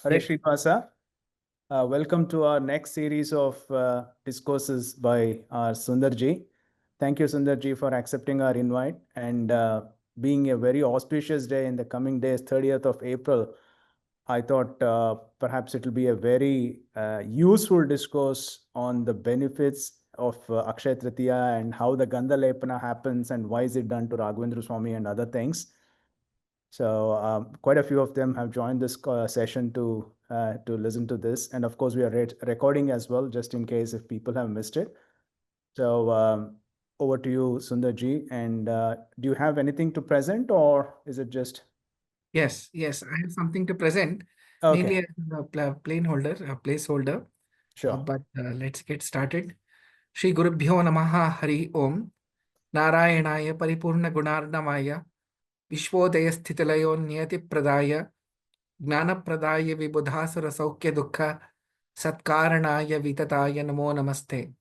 Hare Yes. Shrivasa. Welcome to our next series of discourses by our Sundarji. Thank you, Sundarji, for accepting our invite and being a very auspicious day in the coming days, 30th of April. I thought perhaps it will be a very useful discourse on the benefits of Akshaya Tritiya and how the Gandha Lepana happens and why is it done to Raghavendra Swamy and other things. So quite a few of them have joined this session to listen to this, and of course we are recording as well, just in case if people have missed it. So over to you, Sundarji. And do you have anything to present, or is it just Yes, I have something to present, okay? mainly as a placeholder. Sure. But let's get started. Shri Gurubhyo Namaha Hari Om Narayanaya Paripurna Gunarnamaya Vishwodaya Sthitalayo Niyati Pradaya Gnana Pradaya Vibudhasara Saukya Dukha Satkaranaya Vitataya Namo Namaste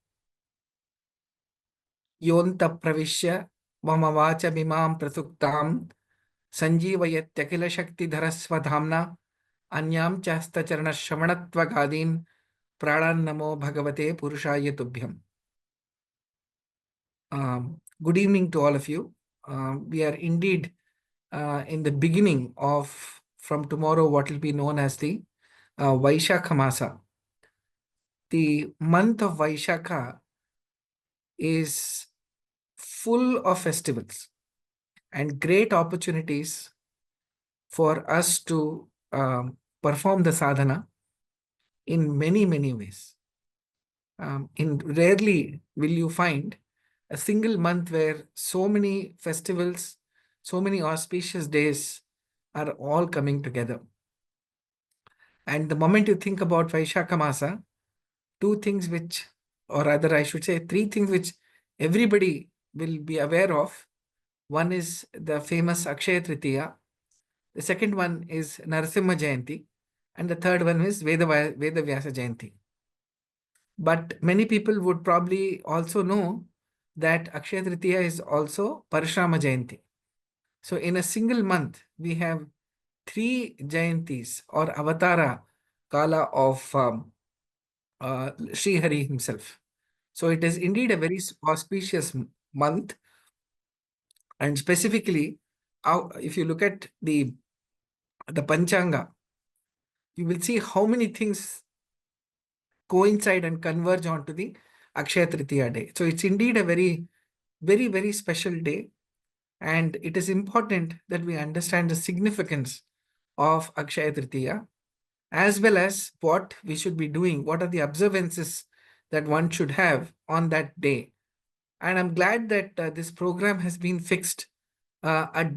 Yonta Pravishya Mama Vacha Bimam Prasuktam Sanjeevayatya Shakti Dharaswadhamna Anyam Chastacharana Shravanatvagadin Pradhan Namo Bhagavate Purushaya Tubhyam. Good evening to all of you. We are indeed in the beginning of, from tomorrow, what will be known as the Vaishakha Masa. The month of Vaishakha is full of festivals and great opportunities for us to perform the sadhana in many, many ways. Rarely will you find a single month where so many festivals, so many auspicious days are all coming together. And the moment you think about Vaishakha Masa, two things which, or rather I should say three things which everybody will be aware of. One is the famous Akshaya Tritiya. The second one is Narasimha Jayanti. And the third one is Vedavyasa Jayanti. But many people would probably also know that Akshaya Tritiya is also Parashurama Jayanti. So in a single month, we have three Jayantis or Avatara Kala of Sri Hari himself. So it is indeed a very auspicious month. And specifically, if you look at the Panchanga, you will see how many things coincide and converge onto the Akshaya Tritiya day. So it's indeed a very, very, very special day. And it is important that we understand the significance of Akshaya Tritiya, as well as what we should be doing, what are the observances that one should have on that day. And I'm glad that this program has been fixed a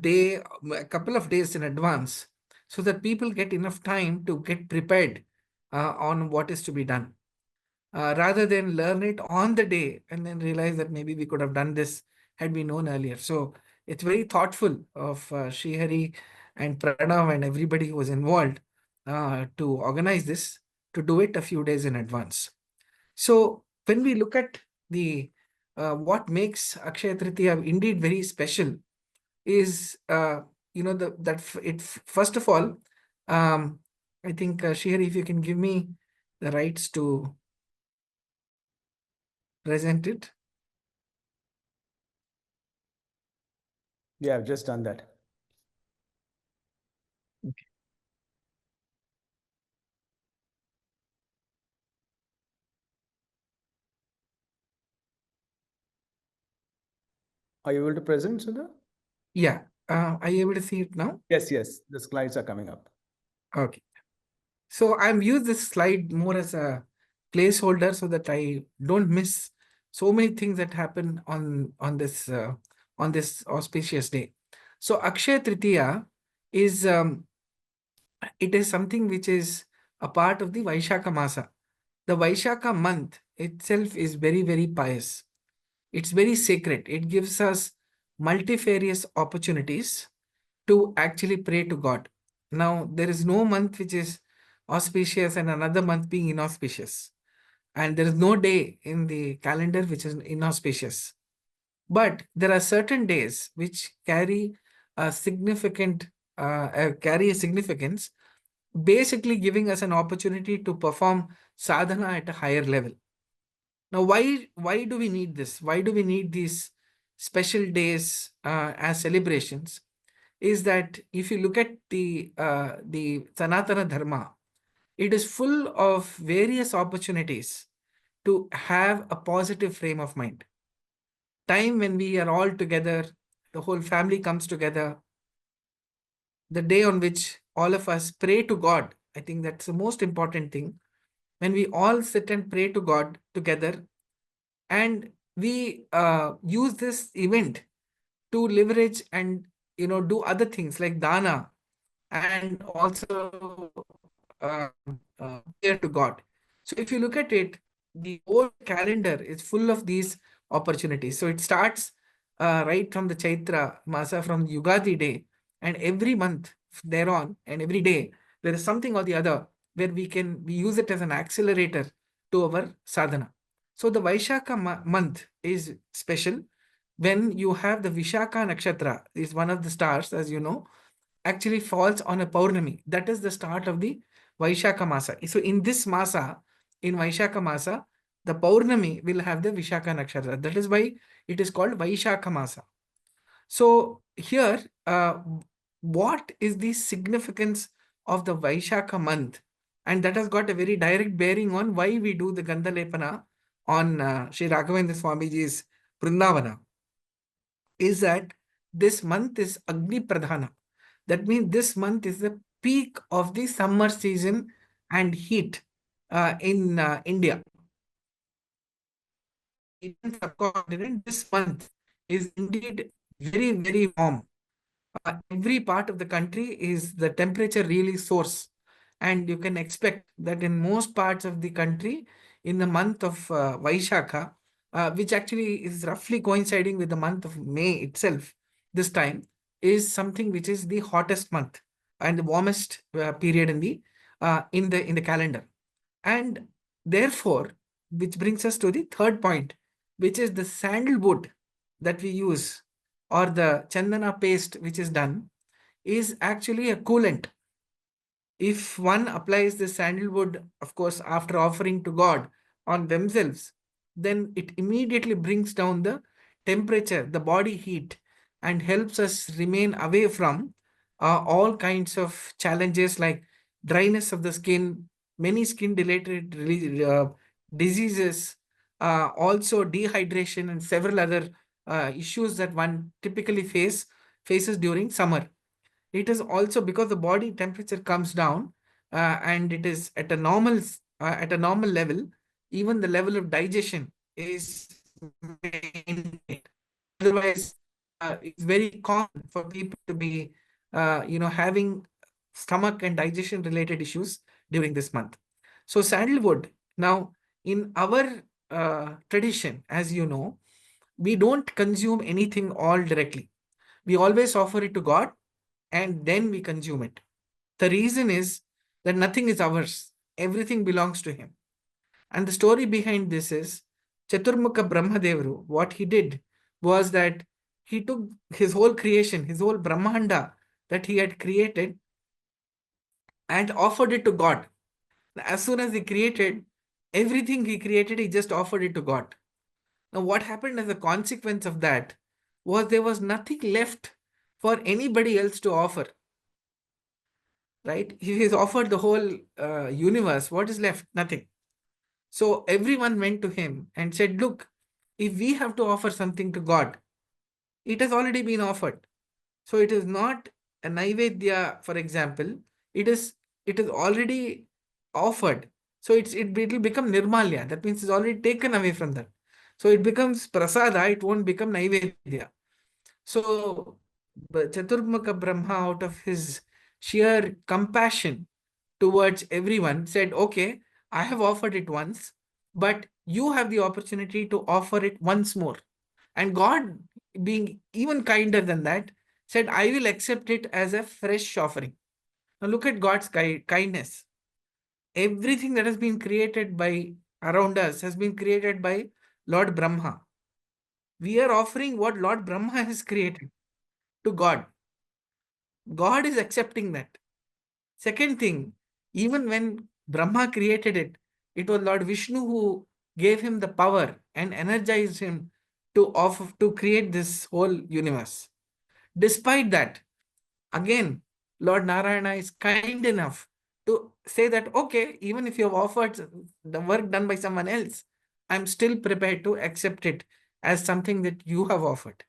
couple of days in advance, so that people get enough time to get prepared on what is to be done. Rather than learn it on the day and then realize that maybe we could have done this had we known earlier. So it's very thoughtful of Sri Hari and Pranav and everybody who was involved to organize this, to do it a few days in advance. So when we look at the what makes Akshaya Tritiya indeed very special is first of all, I think Sri Hari, if you can give me the rights to present it. Yeah, I've just done that. Okay. Are you able to present, Sundar? Yeah. Are you able to see it now? Yes, the slides are coming up. Okay. So I'm used this slide more as a placeholder so that I don't miss so many things that happen on this auspicious day. So Akshaya Tritiya is it is something which is a part of the Vaishakha Masa. The Vaishakha month itself is very, very pious. It's very sacred. It gives us multifarious opportunities to actually pray to God. Now, there is no month which is auspicious and another month being inauspicious. And there is no day in the calendar which is inauspicious. But there are certain days which carry a significance basically giving us an opportunity to perform sadhana at a higher level. Now, why do we need this? Why do we need these special days as celebrations? Is that if you look at the Sanatana Dharma, it is full of various opportunities to have a positive frame of mind. Time when we are all together, the whole family comes together, the day on which all of us pray to God. I think that's the most important thing. When we all sit and pray to God together, and we use this event to leverage and do other things like dana and also prayer to God. So if you look at it, the whole calendar is full of these opportunities. So it starts right from the Chaitra Masa, from Yugadi day, and every month thereon, and every day there is something or the other where we use it as an accelerator to our sadhana. So the Vaishaka month is special when you have the Vishaka Nakshatra, is one of the stars, as you know, actually falls on a Paurnami. That is the start of the Vaishaka Masa. So in this Masa, in Vaishaka Masa, the Paurnami will have the Vishaka Nakshatra. That is why it is called Vaishaka Masa. So here, what is the significance of the Vaishaka month? And that has got a very direct bearing on why we do the Gandhalepana on Sri Raghavendra Swamiji's Brindavana. Is that this month is Agni Pradhana. That means this month is the peak of the summer season and heat in India. Indian subcontinent, this month is indeed very, very warm. Every part of the country is the temperature really soars. And you can expect that in most parts of the country, in the month of Vaishakha, which actually is roughly coinciding with the month of May itself, this time is something which is the hottest month and the warmest period in the calendar. And therefore, which brings us to the third point, which is the sandalwood that we use, or the chandana paste which is done, is actually a coolant. If one applies the sandalwood, of course, after offering to God on themselves, then it immediately brings down the temperature, the body heat, and helps us remain away from all kinds of challenges like dryness of the skin, many skin related diseases, also dehydration, and several other issues that one typically faces during summer. It is also because the body temperature comes down and it is at a normal level. Even the level of digestion is maintained. Otherwise, it's very common for people to be having stomach and digestion related issues during this month. So sandalwood, now, in our tradition, as you know, we don't consume anything all directly. We always offer it to God and then we consume it. The reason is that nothing is ours, everything belongs to Him. And the story behind this is Chaturmukha Brahmadevaru, what he did was that he took his whole creation, his whole Brahmanda that he had created, and offered it to God. As soon as he created everything he created, he just offered it to God. Now, what happened as a consequence of that was there was nothing left for anybody else to offer. Right? He has offered the whole universe. What is left? Nothing. So everyone went to him and said, look, if we have to offer something to God, it has already been offered. So it is not a Naivedya, for example. It is already offered. So it will become Nirmalya. That means it's already taken away from that. So it becomes Prasada, it won't become Naivedya. So Chaturmukha Brahma, out of his sheer compassion towards everyone, said, okay, I have offered it once, but you have the opportunity to offer it once more. And God, being even kinder than that, said, I will accept it as a fresh offering. Now look at God's kindness. Everything that has been created by around us has been created by Lord Brahma. We are offering what Lord Brahma has created to God. God is accepting that. Second thing, Even when Brahma created it, it was Lord Vishnu who gave him the power and energized him to create this whole universe. Despite that, again, Lord Narayana is kind enough to say that, okay, even if you have offered the work done by someone else, I'm still prepared to accept it as something that you have offered.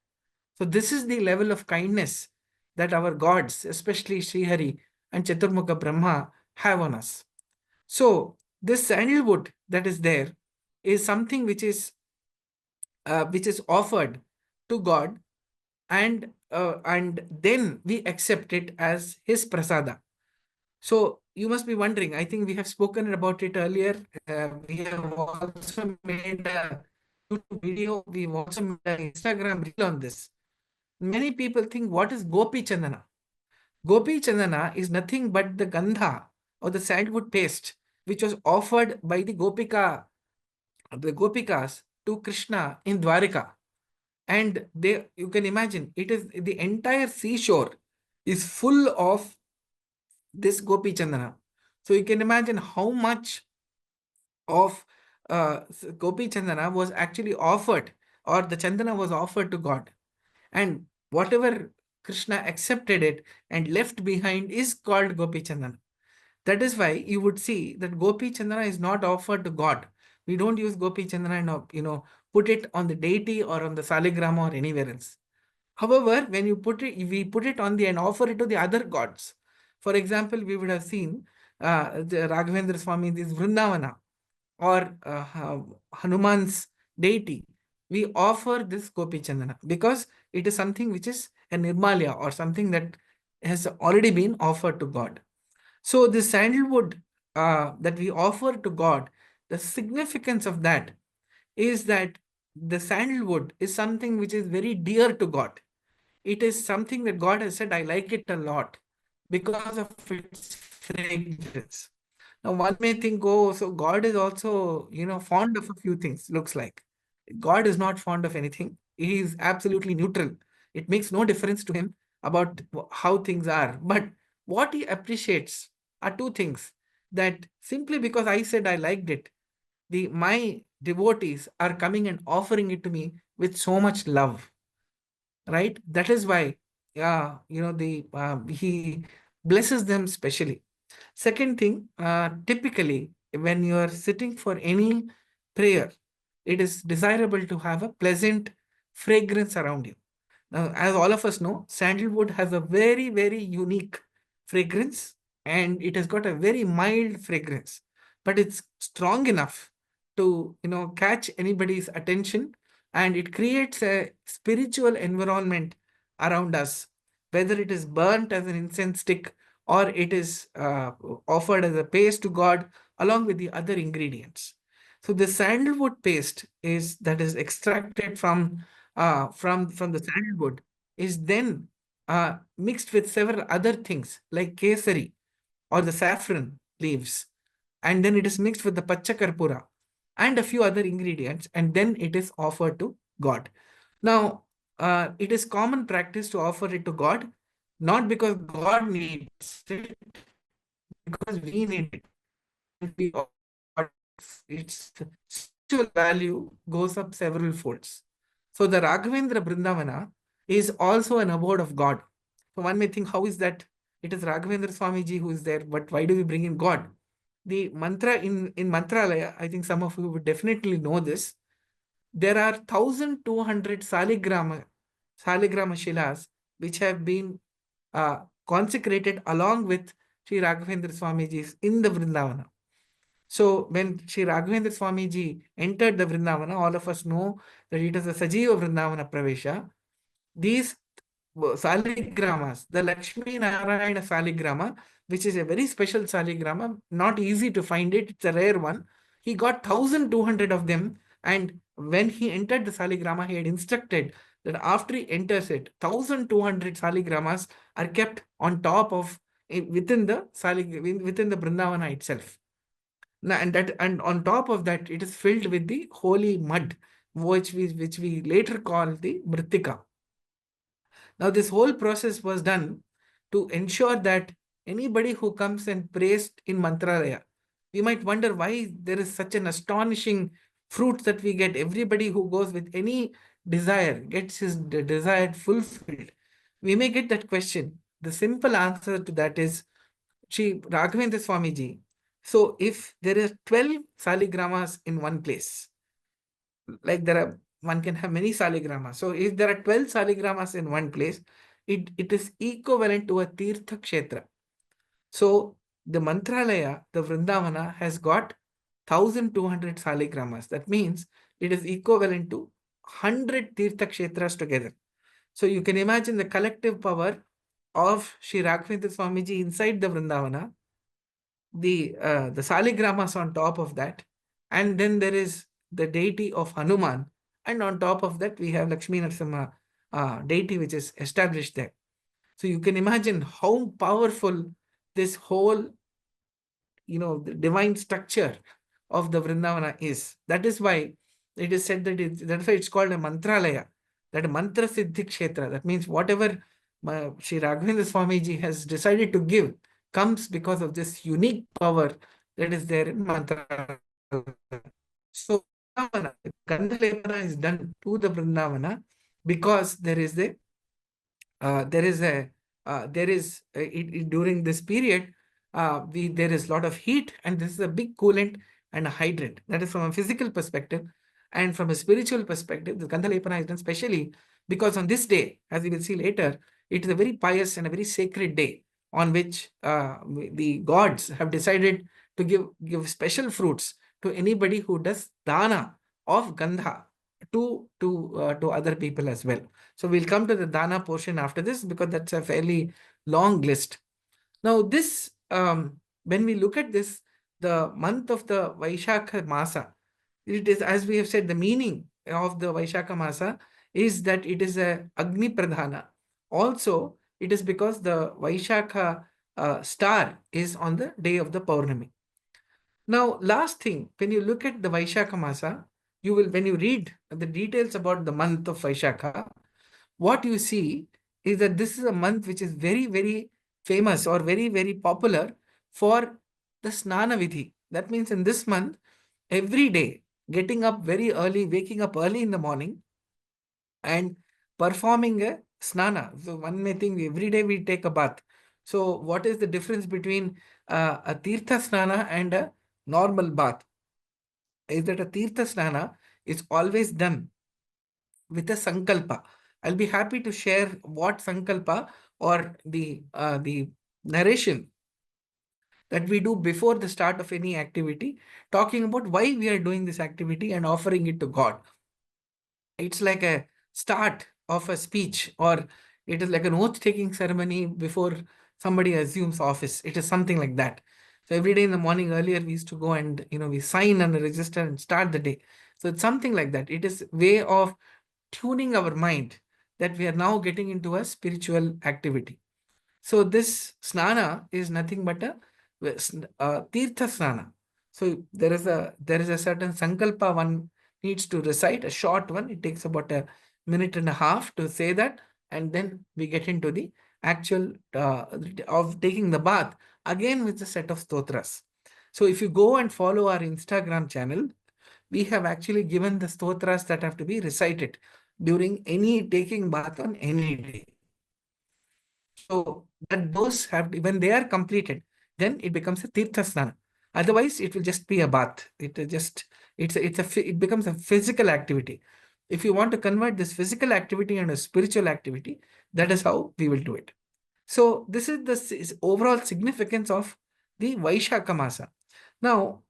So this is the level of kindness that our gods, especially Srihari and Chaturmukha Brahma, have on us. So this sandalwood that is there is something which is offered to God, and then we accept it as his prasada. So you must be wondering, I think we have spoken about it earlier. We have also made a YouTube video, we've also made an Instagram reel on this. Many people think, what is Gopi Chandana? Gopi Chandana is nothing but the gandha or the sandalwood paste which was offered by the Gopikas to Krishna in Dwarika. And you can imagine, it is the entire seashore is full of this Gopi Chandana. So you can imagine how much of Gopi Chandana was actually offered, or the Chandana was offered to God. And whatever Krishna accepted it and left behind is called Gopi Chandana. That is why you would see that Gopi Chandana is not offered to God. We don't use Gopi Chandana and put it on the deity or on the Saligrama or anywhere else. However, when we put it on and offer it to the other gods. For example, we would have seen the Raghavendra Swamy, this Vrindavana, or Hanuman's deity. We offer this Gopi Chandana because it is something which is a Nirmalya or something that has already been offered to God. So the sandalwood that we offer to God, the significance of that is that the sandalwood is something which is very dear to God. It is something that God has said, I like it a lot because of its fragrance. Now, one may think, oh, so God is also, fond of a few things, looks like. God is not fond of anything. He is absolutely neutral. It makes no difference to him about how things are. But what he appreciates are two things, that simply because I said I liked it, my devotees are coming and offering it to me with so much love, right? That is why, yeah, he blesses them specially. Second thing, typically when you are sitting for any prayer, it is desirable to have a pleasant fragrance around you. Now, as all of us know, sandalwood has a very, very unique fragrance, and it has got a very mild fragrance, but it's strong enough to, catch anybody's attention, and it creates a spiritual environment around us, whether it is burnt as an incense stick or it is offered as a paste to God along with the other ingredients. So the sandalwood paste that is extracted from the sandalwood is then mixed with several other things like kesari or the saffron leaves, and then it is mixed with the pachakarpura and a few other ingredients, and then it is offered to God. Now, it is common practice to offer it to God, not because God needs it, because we need it. And we offer its spiritual value goes up several folds. So the Raghavendra Brindavana is also an abode of God. So one may think, how is that? It is Raghavendra Swamiji who is there, but why do we bring in God? The mantra in Mantralaya, I think some of you would definitely know this. There are 1,200 Saligrama Shilas which have been consecrated along with Sri Raghavendra Swamiji's in the Vrindavana. So when Sri Raghavendra Swamiji entered the Vrindavana, all of us know that it is a Sajiva Vrindavana Pravesha. These Saligramas, the Lakshmi Narayana Saligrama, which is a very special Saligrama, not easy to find it, it's a rare one. He got 1,200 of them, and when he entered the Saligrama, he had instructed that after he enters it, 1,200 Saligramas are kept on top of within the Brindavana itself. And on top of that, it is filled with the holy mud, which we later call the Mritika. Now, this whole process was done to ensure that anybody who comes and prays in Mantralaya, we might wonder why there is such an astonishing fruit that we get. Everybody who goes with any desire gets his desire fulfilled. We may get that question. The simple answer to that is Sri Raghavendra Swamiji. So if there are 12 saligramas in one place, like one can have many saligramas. So if there are 12 saligramas in one place, it is equivalent to a Tirtha Kshetra. So the Mantralaya, the Vrindavana, has got 1200 saligramas. That means it is equivalent to 100 Tirtha Kshetras together. So you can imagine the collective power of Sri Raghavendra Swamiji inside the Vrindavana, the saligramas on top of that, and then there is the deity of Hanuman, and on top of that we have Lakshmi Narasimha deity which is established there. So you can imagine how powerful this whole, the divine structure of the Vrindavana is. That is why it is said that that's why it's called a Mantralaya, that mantra siddhi kshetra. That means whatever Sri Raghavendra Swamiji has decided to give comes because of this unique power that is there in Mantralaya. So Gandhalepana is done to the Vrindavana because there is during this period there is a lot of heat, and this is a big coolant and a hydrant. That is from a physical perspective. And from a spiritual perspective, the Gandhalepana is done specially because on this day, as we will see later, it is a very pious and a very sacred day on which the gods have decided to give special fruits to anybody who does dana of Gandha to other people as well. So we'll come to the dana portion after this because that's a fairly long list. Now this, when we look at this, the month of the Vaishakha Masa, it is, as we have said, the meaning of the Vaishakha Masa is that it is a Agni Pradhana. Also, it is because the Vaishakha star is on the day of the Paurnami. Now, last thing, when you look at the Vaishakha Masa, when you read the details about the month of Vaishakha, what you see is that this is a month which is very, very famous or very, very popular for the Snana Vidhi. That means in this month, every day, getting up very early, waking up early in the morning and performing a Snana. So one may think every day we take a bath. So what is the difference between a Tirtha Snana and a normal bath? Is that a Tirtha Snana is always done with a sankalpa. I'll be happy to share what sankalpa or the narration that we do before the start of any activity, talking about why we are doing this activity and offering it to God. It's like a start of a speech, or it is like an oath-taking ceremony before somebody assumes office. It is something like that. So every day in the morning earlier, we used to go and we sign on a register and start the day. So it's something like that. It is way of tuning our mind that we are now getting into a spiritual activity. So this snana is nothing but a tirtha snana. So there is a certain sankalpa one needs to recite, a short one. It takes about a minute and a half to say that, and then we get into the actual of taking the bath again with a set of stotras. So if you go and follow our Instagram channel, we have actually given the stotras that have to be recited during any taking bath on any day. So that those have, when they are completed, then it becomes a tirtha snana. Otherwise, it will just be a bath. It becomes a physical activity. If you want to convert this physical activity into a spiritual activity, that is how we will do it. So this is the overall significance of the Vaishakha Masa. Now,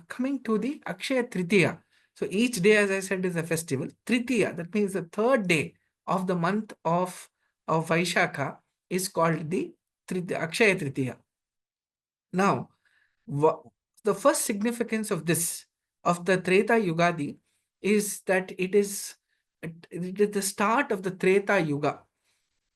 coming to the Akshaya Tritiya. So each day, as I said, is a festival. Tritiya, that means the third day of the month of Vaishakha, is called the Akshaya Tritiya. Now, the first significance of this, of the Treta Yugadi, is that it is the start of the Treta Yuga.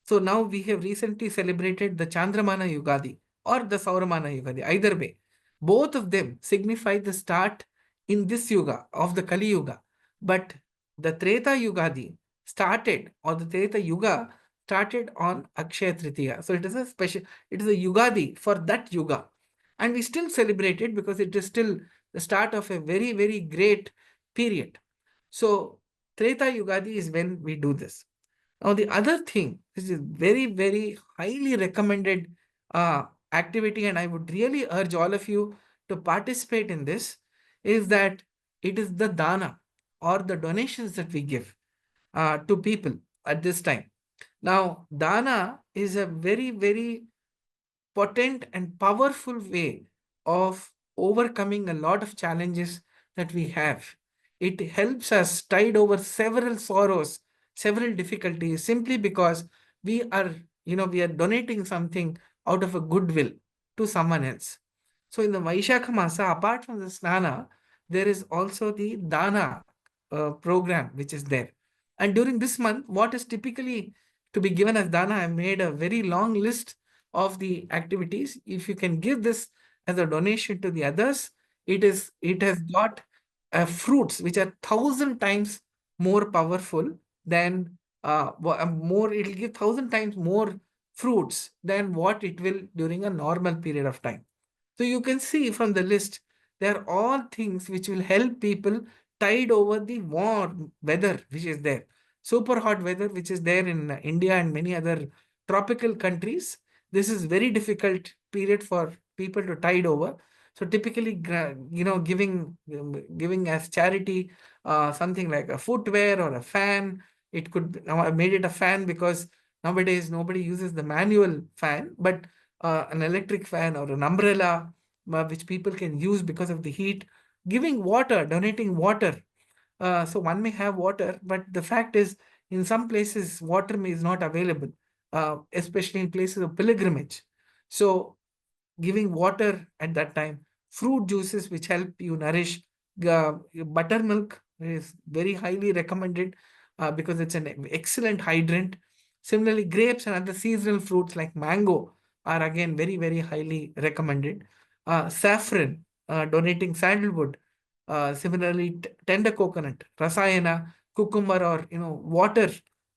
So now we have recently celebrated the Chandramana Yugadi or the Sauramana Yugadi. Either way, both of them signify the start in this Yuga of the Kali Yuga. But the Treta Yugadi started, or the Treta Yuga started on Akshaya Tritiya. So it is a special, it is a Yugadi for that Yuga. And we still celebrate it because it is still the start of a very, very great period. So Treta Yugadi is when we do this. Now, the other thing, this is very, very highly recommended activity, and I would really urge all of you to participate in this, is that it is the dana or the donations that we give to people at this time. Now, dana is a very, very potent and powerful way of overcoming a lot of challenges that we have. It helps us tide over several sorrows, several difficulties, simply because we are, we are donating something out of a goodwill to someone else. So in the Vaishakha Masa, apart from the Snana, there is also the Dana program which is there. And during this month, what is typically to be given as Dana, I made a very long list of the activities. If you can give this as a donation to the others, it has got fruits which are 1,000 times more powerful than more. It will give 1,000 times more fruits than what it will during a normal period of time. So you can see from the list, they're all things which will help people tide over the warm weather which is there. Super hot weather which is there in India and many other tropical countries. This is very difficult period for people to tide over. So typically, giving as charity something like a footwear or a fan. It could, now I made it a fan because nowadays nobody uses the manual fan, but an electric fan or an umbrella which people can use because of the heat. Giving water, donating water. So one may have water, but the fact is, in some places, water is not available, especially in places of pilgrimage. So giving water at that time, fruit juices which help you nourish, buttermilk is very highly recommended because it's an excellent hydrant. Similarly, grapes and other seasonal fruits like mango are again very, very highly recommended. Saffron, donating sandalwood. Similarly, tender coconut, rasayana, cucumber, or water,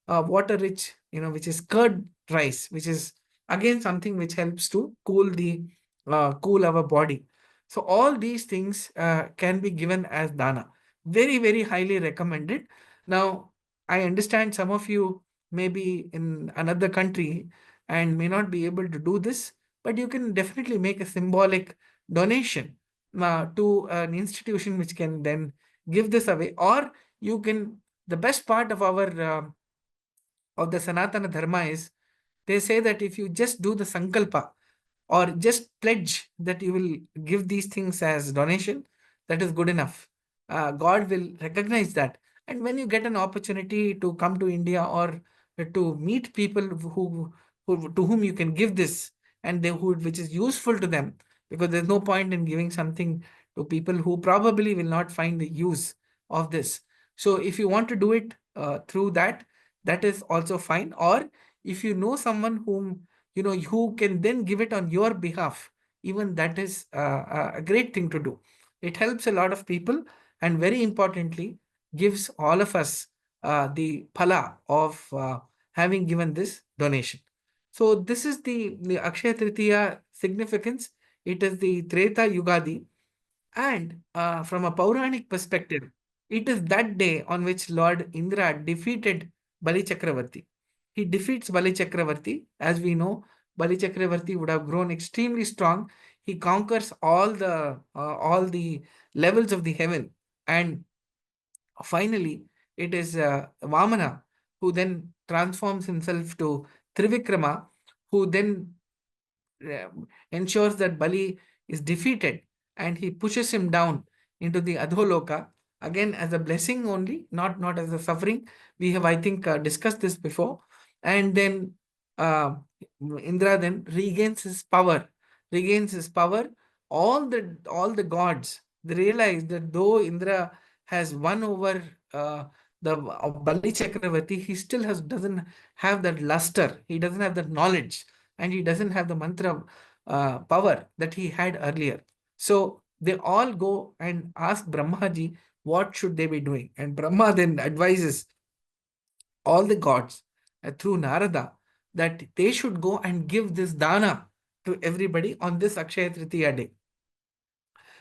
water rich, which is curd rice, which is again something which helps to cool our body. So all these things can be given as dana. Very, very highly recommended. Now, I understand some of you may be in another country and may not be able to do this, but you can definitely make a symbolic donation to an institution which can then give this away. Or you can, the best part of our of the Sanatana Dharma is, they say that if you just do the sankalpa or just pledge that you will give these things as donation, that is good enough. God will recognize that. And when you get an opportunity to come to India or to meet people who to whom you can give this, and they who which is useful to them, because there's no point in giving something to people who probably will not find the use of this. So if you want to do it through that, that is also fine. Or if you know someone who can then give it on your behalf, even that is a great thing to do. It helps a lot of people, and very importantly, gives all of us the phala of having given this donation. So this is the Akshaya Tritiya significance. It is the Treta Yugadi, and from a Puranic perspective, it is that day on which Lord Indra defeated Bali Chakravarti. He defeats Bali Chakravarti. As we know, Bali Chakravarti would have grown extremely strong. He conquers all the levels of the heaven, and finally, it is Vamana who then transforms himself to Trivikrama, who then uh, ensures that Bali is defeated, and he pushes him down into the Adholoka, again as a blessing only, not as a suffering. We have, I think, discussed this before. And then uh, Indra then regains his power. All the gods, they realize that though Indra has won over the Bali Chakravarti, he still doesn't have that luster. He doesn't have that knowledge, and he doesn't have the mantra power that he had earlier. So they all go and ask Brahmaji what should they be doing, and Brahma then advises all the gods, through Narada that they should go and give this dana to everybody on this Akshaya Tritiya day.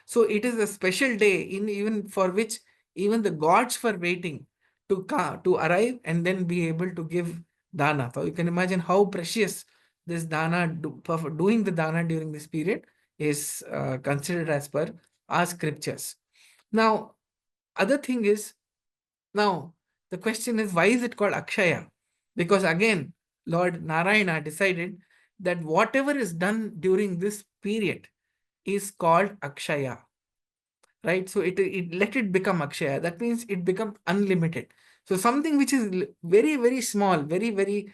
So it is a special day in even for which even the gods were waiting to come, to arrive and then be able to give dana. So you can imagine how precious this dana, doing the dana during this period is considered as per our scriptures. Now, other thing is, now the question is, why is it called Akshaya? Because again, Lord Narayana decided that whatever is done during this period is called Akshaya, right? So it let it become Akshaya. That means it becomes unlimited. So something which is very, very small, very, very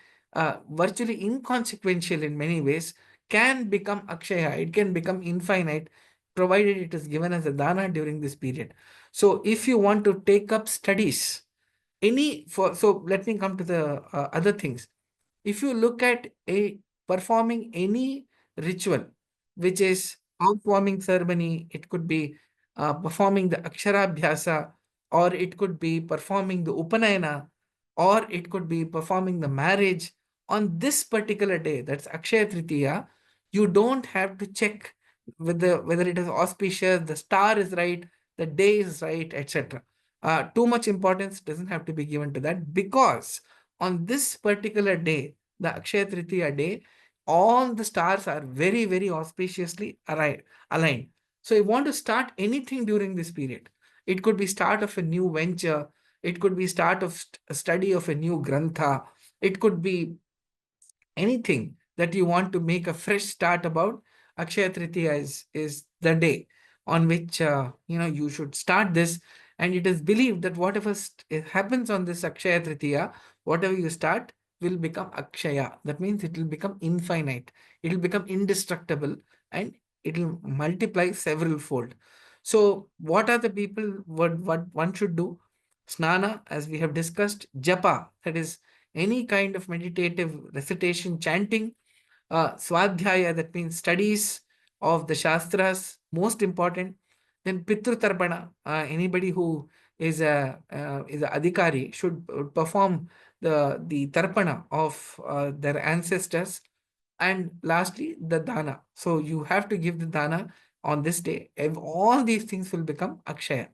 virtually inconsequential in many ways can become Akshaya. It can become infinite, provided it is given as a dana during this period. So if you want to take up studies, so let me come to the other things. If you look at a performing any ritual, which is housewarming ceremony, it could be performing the Aksharabhyasa, or it could be performing the Upanayana, or it could be performing the marriage on this particular day, that's Akshaya Tritiya. You don't have to check whether it is auspicious, the star is right, the day is right, etc. Too much importance doesn't have to be given to that, because on this particular day, the Akshaya Tritiya day, all the stars are very, very auspiciously aligned. So you want to start anything during this period. It could be start of a new venture. It could be start of a study of a new grantha. It could be anything that you want to make a fresh start about. Akshaya Tritiya is the day on which you should start this. And it is believed that whatever happens on this Akshaya Tritiya, whatever you start will become Akshaya. That means it will become infinite. It will become indestructible, and it will multiply several fold. So what are the people, what one should do? Snana, as we have discussed, japa, that is any kind of meditative recitation, chanting, swadhyaya, that means studies of the shastras, most important. Then pitru tarpana, anybody who is a adhikari should perform the tarpana of their ancestors. And lastly, the dana. So you have to give the dana on this day. All these things will become akshaya.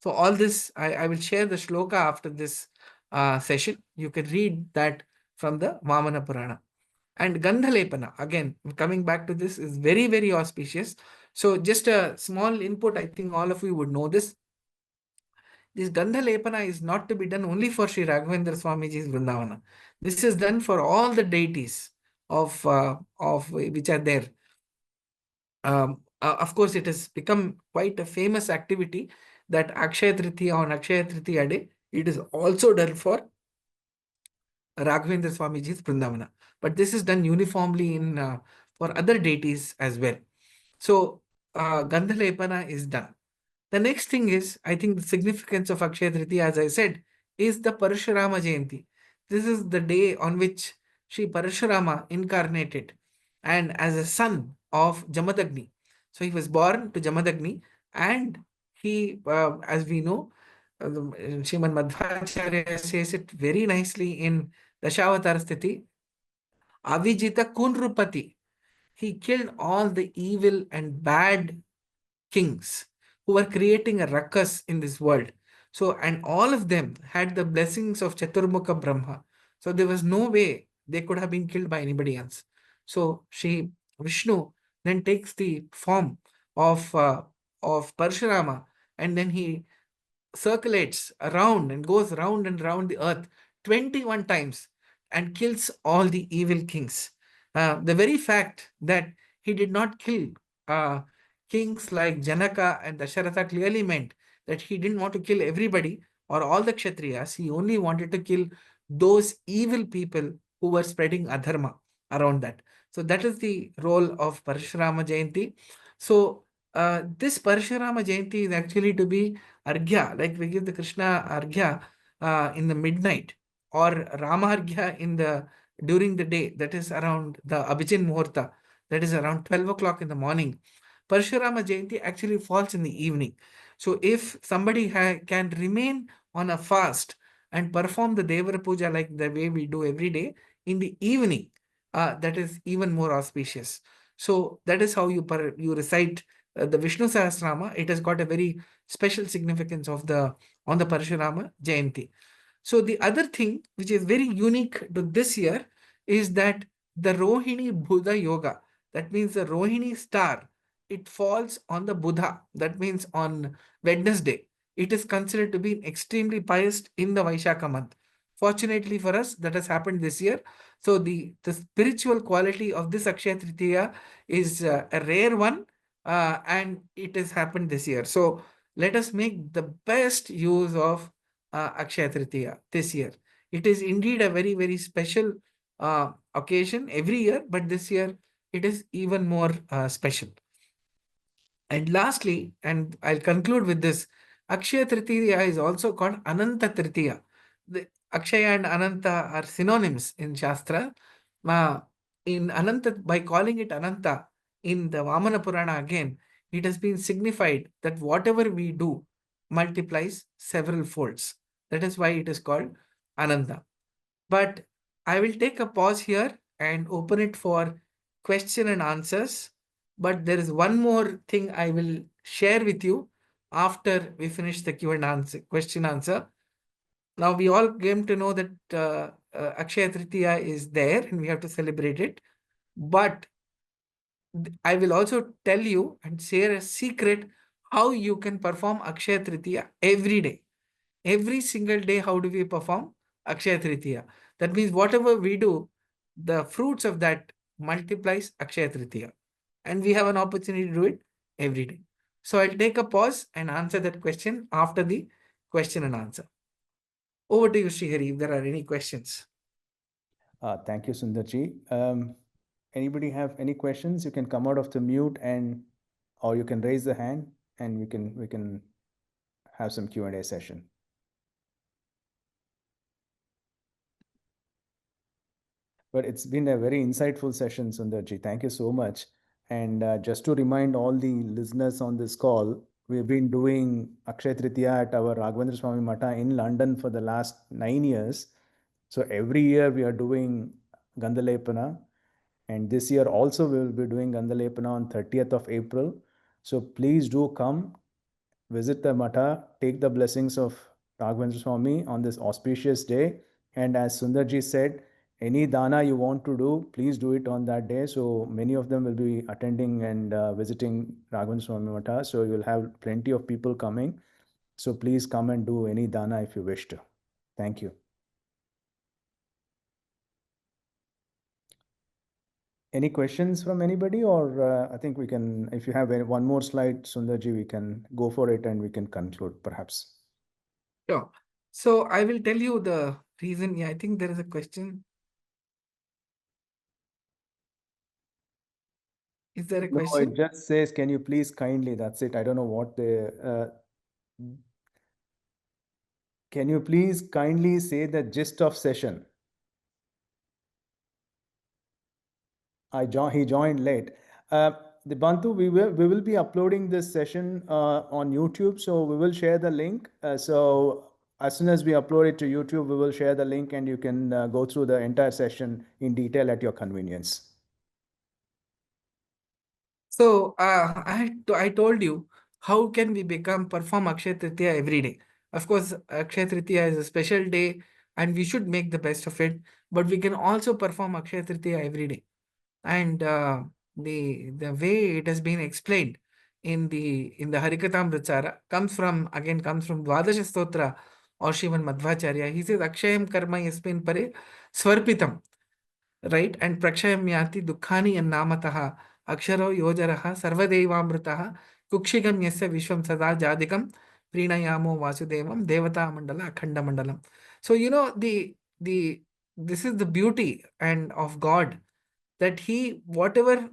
So all this, I will share the shloka after this session. You can read that from the Vamana Purana. And Gandhalepana, again, coming back to this, is very, very auspicious. So just a small input, I think all of you would know this. This Gandhalepana is not to be done only for Sri Raghavendra Swamiji's Brindavana. This is done for all the deities of which are there. Of course, it has become quite a famous activity that Akshaya Tritiya on Akshaya Tritiya day, it is also done for Raghavendra Swamiji's Brindavana. But this is done uniformly in for other deities as well. So Gandhalepana is done. The next thing is, I think the significance of Akshaya Tritiya, as I said, is the Parashurama Jayanti. This is the day on which Sri Parashurama incarnated and as a son of Jamadagni. So he was born to Jamadagni, and he, as we know, Srimad Madhwacharya says it very nicely in Dashavatara Sthiti, Avijita Kunrupati. He killed all the evil and bad kings who were creating a ruckus in this world. So, and all of them had the blessings of Chaturmukha Brahma. So there was no way they could have been killed by anybody else. So Sri Vishnu then takes the form of Parshurama, and then he circulates around and goes round and round the earth 21 times and kills all the evil kings. The very fact that he did not kill uh, kings like Janaka and Dasharatha clearly meant that he didn't want to kill everybody or all the Kshatriyas. He only wanted to kill those evil people who were spreading adharma around that. So that is the role of Parashurama Jayanti. So this Parashurama Jayanti is actually to be Arghya, like we give the Krishna Arghya in the midnight, or Rama Arghya during the day, that is around the Abhijin Muhurta, that is around 12 o'clock in the morning. Parashurama Jayanti actually falls in the evening. So if somebody can remain on a fast and perform the Devara Puja like the way we do every day in the evening, that is even more auspicious. So that is how you recite the Vishnu Sahasranama. It has got a very special significance of the on the Parashurama Jayanti. So the other thing which is very unique to this year is that the Rohini Buddha Yoga, that means the Rohini star, it falls on the Buddha, that means on Wednesday. It is considered to be extremely pious in the Vaishaka month. Fortunately for us, that has happened this year. So the spiritual quality of this Akshaya Tritiya is a rare one, and it has happened this year. So let us make the best use of Akshaya Tritiya this year. It is indeed a very, very special occasion every year, but this year it is even more special. And lastly, and I'll conclude with this, Akshaya Tritiya is also called Ananta Tritiya. The Akshaya and Ananta are synonyms in Shastra. Uh, in Ananta, by calling it Ananta in the Vamana Purana again, it has been signified that whatever we do multiplies several folds. That is why it is called Ananta. But I will take a pause here and open it for question and answers. But there is one more thing I will share with you after we finish the Q and answer, question answer. Now we all came to know that Akshaya Tritiya is there and we have to celebrate it. But I will also tell you and share a secret how you can perform Akshaya Tritiya every day. Every single day, how do we perform Akshaya Tritiya? That means whatever we do, the fruits of that multiplies Akshaya Tritiya. And we have an opportunity to do it every day. So I'll take a pause and answer that question after the question and answer. Over to you, Srihari, if there are any questions. Thank you, Sundarji. Anybody have any questions? You can come out of the mute and or you can raise the hand and we can have some Q&A session. But it's been a very insightful session, Sundarji. Thank you so much. And just to remind all the listeners on this call, we've been doing Akshaya Tritiya at our Raghavendra Swamy Mata in London for the last 9 years. So every year we are doing Gandalepana. And this year also we will be doing Gandalepana on 30th of April. So please do come, visit the Mata, take the blessings of Raghavendra Swamy on this auspicious day. And as Sundarji said, any dana you want to do, please do it on that day. So many of them will be attending and visiting Raghavendra Swamy Mata. So you'll have plenty of people coming. So please come and do any dana if you wish to. Thank you. Any questions from anybody, or I think we can, if you have one more slide, Sundarji, we can go for it and we can conclude perhaps. Sure. So I will tell you the reason. Yeah, I think there is a question. Is there a No, question? it just says, can you please kindly, that's it. I don't know what can you please kindly say the gist of session? He joined late. The Bantu, we will be uploading this session on YouTube, so we will share the link. So as soon as we upload it to YouTube, we will share the link and you can go through the entire session in detail at your convenience. So I told you, how can we perform Akshaya Tritiya every day? Of course, Akshaya Tritiya is a special day and we should make the best of it. But we can also perform Akshaya Tritiya every day. And the way it has been explained in the Harikatamritsara comes from Dvadasha Stotra or Shivan Madhwacharya. He says Akshayam karma yasmin pare swarpitam, right? And prakshayamyati dukkhani and namataha aksharo yojaraha sarvadevamritaha kukshigam yasya vishwam sada jadikam prinayamo vasudevam devata mandala akhanda mandalam. So the this is the beauty and of God, that he, whatever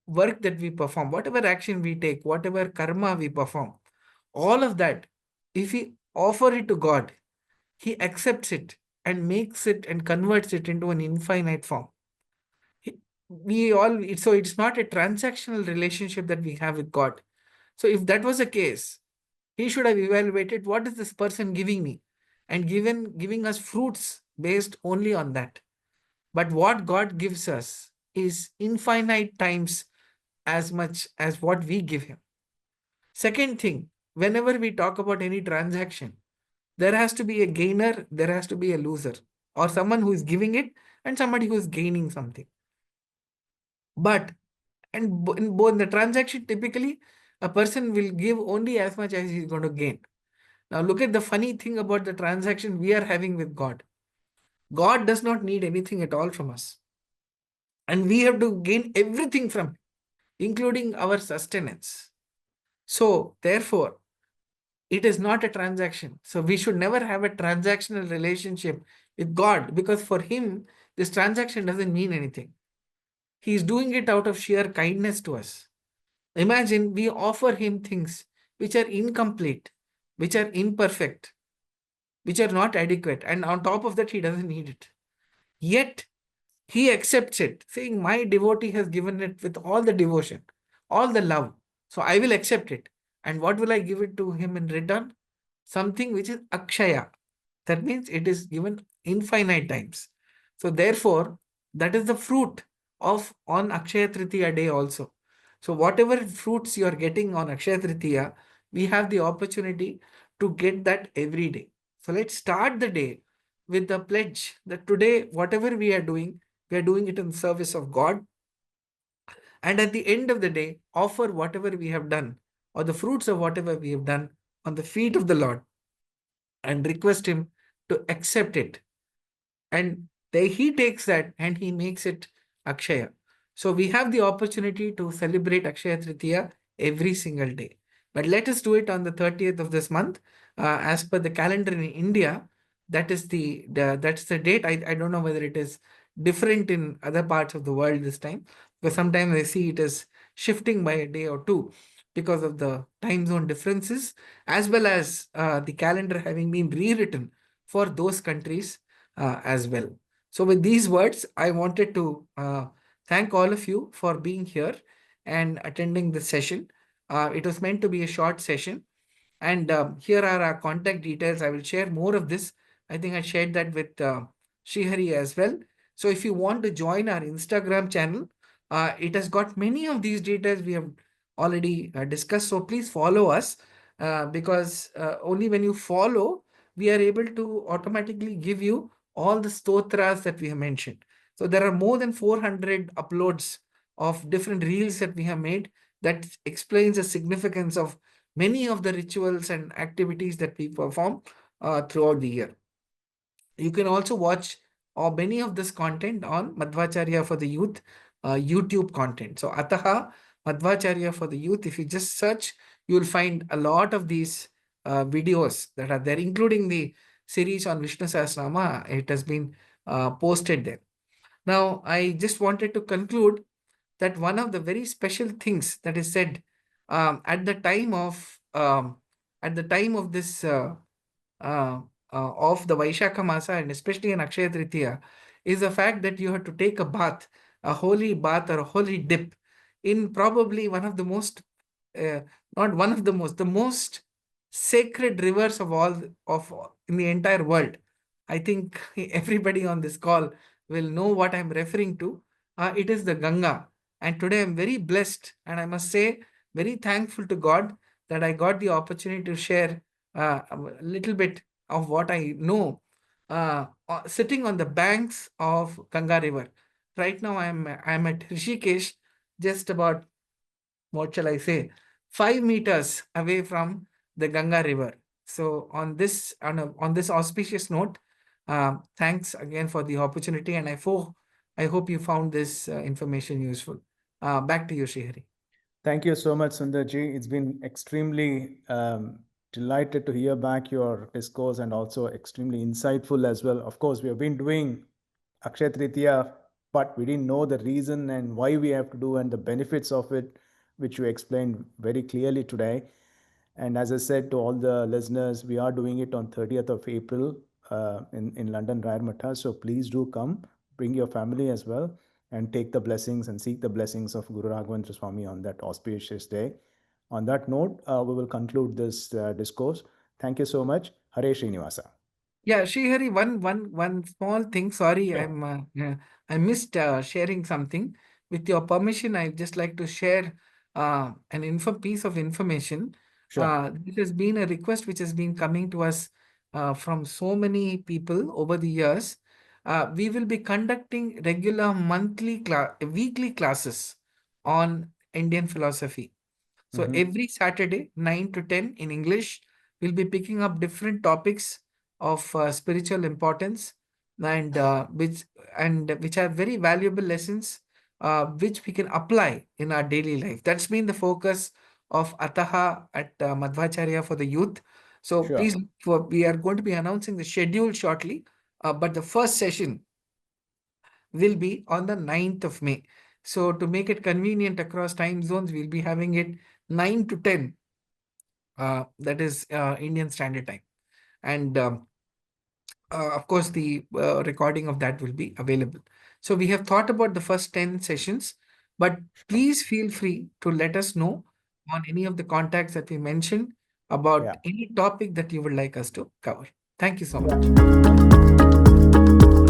work that we perform, whatever action we take, whatever karma we perform, all of that, if we offer it to God, he accepts it and makes it and converts it into an infinite form. So it's not a transactional relationship that we have with God. So if that was the case, he should have evaluated, what is this person giving me? and giving us fruits based only on that. But what God gives us is infinite times as much as what we give Him. Second thing, whenever we talk about any transaction, there has to be a gainer, there has to be a loser, or someone who is giving it and somebody who is gaining something. But in both the transaction, typically a person will give only as much as he's going to gain. Now, look at the funny thing about the transaction we are having with God. God does not need anything at all from us, and we have to gain everything from Him, including our sustenance. So, therefore, it is not a transaction. So, we should never have a transactional relationship with God, because for Him, this transaction doesn't mean anything. He is doing it out of sheer kindness to us. Imagine we offer Him things which are incomplete, which are imperfect, which are not adequate, and on top of that, He doesn't need it. Yet, He accepts it, saying, my devotee has given it with all the devotion, all the love. So I will accept it. And what will I give it to him in return? Something which is Akshaya. That means it is given infinite times. So therefore, that is the fruit of on Akshaya Tritiya day also. So whatever fruits you are getting on Akshaya Tritiya, we have the opportunity to get that every day. So let's start the day with the pledge that today, whatever we are doing it in service of God. And at the end of the day, offer whatever we have done or the fruits of whatever we have done on the feet of the Lord and request Him to accept it. And He takes that and He makes it Akshaya. So we have the opportunity to celebrate Akshaya Tritiya every single day. But let us do it on the 30th of this month. As per the calendar in India, that is that's the date. I don't know whether it is different in other parts of the world this time, because sometimes I see it is shifting by a day or two because of the time zone differences, as well as the calendar having been rewritten for those countries as well. So, with these words, I wanted to thank all of you for being here and attending this session. It was meant to be a short session. And here are our contact details. I will share more of this. I think I shared that with Srihari as well. So if you want to join our Instagram channel, it has got many of these details we have already discussed. So please follow us, because only when you follow, we are able to automatically give you all the stotras that we have mentioned. So there are more than 400 uploads of different reels that we have made that explains the significance of many of the rituals and activities that we perform throughout the year. You can also watch many of this content on Madhwacharya for the Youth YouTube content. So Ataha Madhwacharya for the Youth, if you just search, you will find a lot of these videos that are there, including the series on Vishnu Sahasranama. It has been posted there. Now, I just wanted to conclude that one of the very special things that is said at the time of this of the Vaishakha Masa, and especially in Akshaya Tritiya, is the fact that you have to take a bath, a holy bath or a holy dip in probably one of the most, uh, not one of the most sacred rivers of all of in the entire world. I think everybody on this call will know what I'm referring to. It is the Ganga. And today I'm very blessed, and I must say, very thankful to God that I got the opportunity to share a little bit of what I know sitting on the banks of Ganga River. Right now, I'm at Rishikesh, just about, what shall I say, 5 meters away from the Ganga River. So on this auspicious note, thanks again for the opportunity, and I hope you found this information useful. Back to you, Srihari. Thank you so much, Sundarji. It's been extremely delighted to hear back your discourse and also extremely insightful as well. Of course, we have been doing Akshaya Tritiya, but we didn't know the reason and why we have to do and the benefits of it, which you explained very clearly today. And as I said to all the listeners, we are doing it on 30th of April in London, Rayarmatha. So please do come, bring your family as well, and take the blessings and seek the blessings of Guru Raghavendra Swamy on that auspicious day. On that note, we will conclude this discourse. Thank you so much. Hare Srinivasa. Yeah, Srihari, one small thing. Sorry, Sure. I missed sharing something. With your permission, I'd just like to share an info piece of information. Sure. This has been a request which has been coming to us from so many people over the years. We will be conducting regular weekly classes on Indian philosophy. So Mm-hmm. every Saturday, 9 to 10 in English, we'll be picking up different topics of spiritual importance and which are very valuable lessons which we can apply in our daily life. That's been the focus of Ataha at Madhwacharya for the youth. So Sure. please, we are going to be announcing the schedule shortly, but the first session will be on the 9th of May. So to make it convenient across time zones, we'll be having it 9 to 10, that is Indian Standard Time. And of course, the recording of that will be available. So we have thought about the first 10 sessions, but Sure. please feel free to let us know on any of the contacts that we mentioned about Yeah. any topic that you would like us to cover. Thank you so Yeah. much. Thank you.